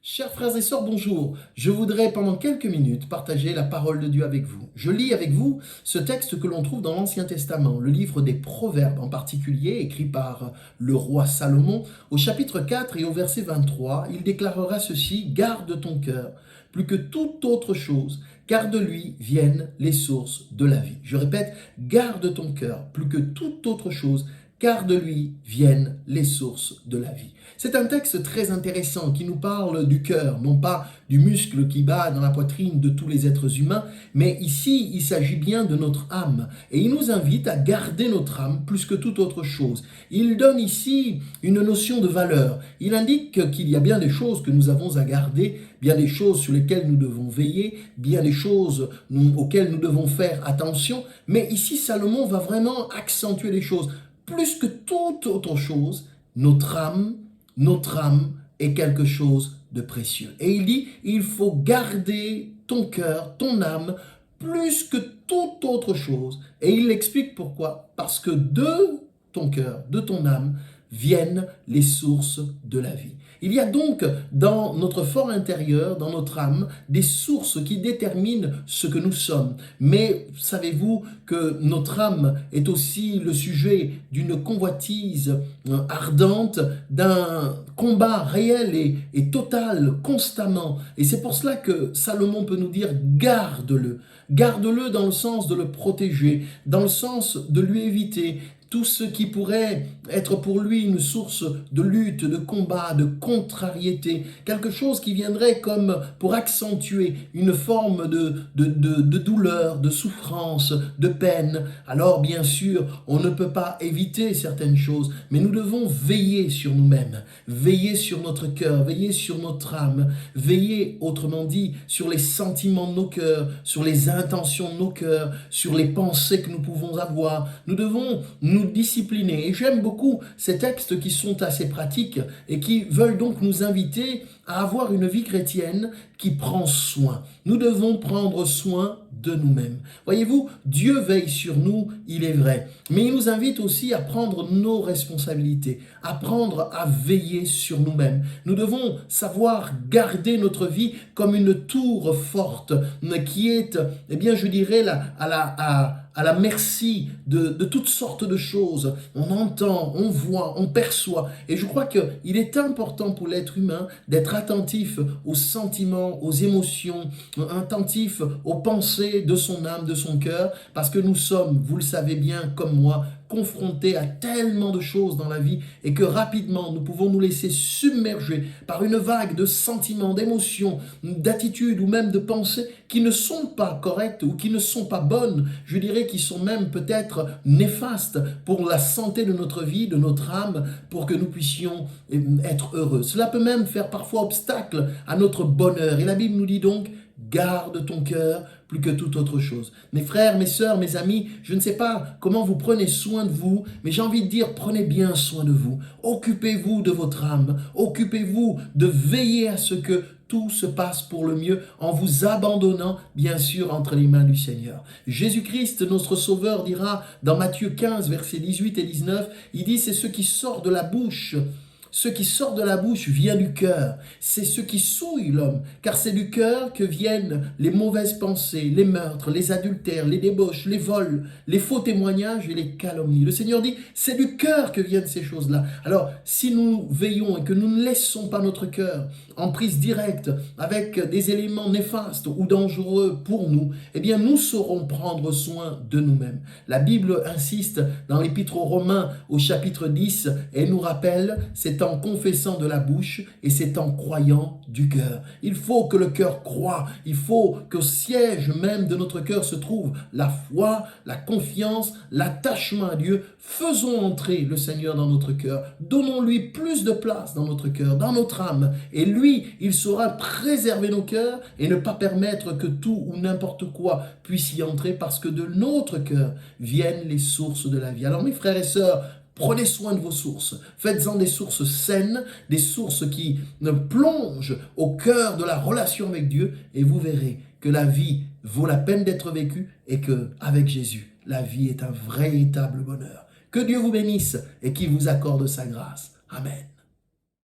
Chers frères et sœurs, bonjour. Je voudrais pendant quelques minutes partager la parole de Dieu avec vous. Je lis avec vous ce texte que l'on trouve dans l'Ancien Testament, le livre des Proverbes en particulier, écrit par le roi Salomon. Au chapitre 4 et au verset 23, il déclarera ceci: « Garde ton cœur plus que toute autre chose, car de lui viennent les sources de la vie. » Je répète, garde ton cœur plus que toute autre chose, car de lui viennent les sources de la vie. C'est un texte très intéressant qui nous parle du cœur, non pas du muscle qui bat dans la poitrine de tous les êtres humains, mais ici il s'agit bien de notre âme. Et il nous invite à garder notre âme plus que toute autre chose. Il donne ici une notion de valeur. Il indique qu'il y a bien des choses que nous avons à garder, bien des choses sur lesquelles nous devons veiller, bien des choses auxquelles nous devons faire attention. Mais ici Salomon va vraiment accentuer les choses. Plus que toute autre chose, notre âme est quelque chose de précieux. Et il dit, il faut garder ton cœur, ton âme, plus que toute autre chose. Et il explique pourquoi. Parce que de ton cœur, de ton âme, viennent les sources de la vie. Il y a donc dans notre fort intérieur, dans notre âme, des sources qui déterminent ce que nous sommes. Mais savez-vous que notre âme est aussi le sujet d'une convoitise ardente, d'un combat réel et total, constamment. Et c'est pour cela que Salomon peut nous dire: garde-le. Garde-le dans le sens de le protéger, dans le sens de lui éviter tout ce qui pourrait être pour lui une source de lutte, de combat, de contrariété, quelque chose qui viendrait comme pour accentuer une forme de douleur, de souffrance, de peine. Alors bien sûr, on ne peut pas éviter certaines choses, mais nous devons veiller sur nous-mêmes, veiller sur notre cœur, veiller sur notre âme, veiller, autrement dit, sur les sentiments de nos cœurs, sur les intentions de nos cœurs, sur les pensées que nous pouvons avoir. Nous devons nous discipliner. Et j'aime beaucoup ces textes qui sont assez pratiques et qui veulent donc nous inviter à avoir une vie chrétienne qui prend soin. Nous devons prendre soin de nous-mêmes. Voyez-vous, Dieu veille sur nous, il est vrai, mais il nous invite aussi à prendre nos responsabilités, à apprendre à veiller sur nous-mêmes. Nous devons savoir garder notre vie comme une tour forte qui est, eh bien, je dirais, à la merci de toutes sortes de choses. On entend, on voit, on perçoit. Et je crois qu'il est important pour l'être humain d'être attentif aux sentiments, aux émotions, attentif aux pensées de son âme, de son cœur, parce que nous sommes, vous le savez bien comme moi, confrontés à tellement de choses dans la vie et que rapidement nous pouvons nous laisser submerger par une vague de sentiments, d'émotions, d'attitudes ou même de pensées qui ne sont pas correctes ou qui ne sont pas bonnes, je dirais qui sont même peut-être néfastes pour la santé de notre vie, de notre âme, pour que nous puissions être heureux. Cela peut même faire parfois obstacle à notre bonheur. Et la Bible nous dit donc: garde ton cœur plus que toute autre chose. Mes frères, mes sœurs, mes amis, je ne sais pas comment vous prenez soin de vous, mais j'ai envie de dire, prenez bien soin de vous. Occupez-vous de votre âme. Occupez-vous de veiller à ce que tout se passe pour le mieux en vous abandonnant, bien sûr, entre les mains du Seigneur. Jésus-Christ, notre Sauveur, dira dans Matthieu 15, versets 18 et 19, il dit: c'est ce qui sort de la bouche. Ce qui sort de la bouche vient du cœur. C'est ce qui souille l'homme, car c'est du cœur que viennent les mauvaises pensées, les meurtres, les adultères, les débauches, les vols, les faux témoignages et les calomnies. Le Seigneur dit, c'est du cœur que viennent ces choses-là. Alors, si nous veillons et que nous ne laissons pas notre cœur en prise directe avec des éléments néfastes ou dangereux pour nous, eh bien, nous saurons prendre soin de nous-mêmes. La Bible insiste dans l'Épître aux Romains au chapitre 10 et nous rappelle, c'est en confessant de la bouche et c'est en croyant du cœur. Il faut que le cœur croie, il faut qu'au siège même de notre cœur se trouve la foi, la confiance, l'attachement à Dieu. Faisons entrer le Seigneur dans notre cœur, donnons-lui plus de place dans notre cœur, dans notre âme, et lui, il saura préserver nos cœurs et ne pas permettre que tout ou n'importe quoi puisse y entrer, parce que de notre cœur viennent les sources de la vie. Alors mes frères et sœurs, prenez soin de vos sources, faites-en des sources saines, des sources qui plongent au cœur de la relation avec Dieu, et vous verrez que la vie vaut la peine d'être vécue et qu'avec Jésus, la vie est un véritable bonheur. Que Dieu vous bénisse et qu'il vous accorde sa grâce. Amen.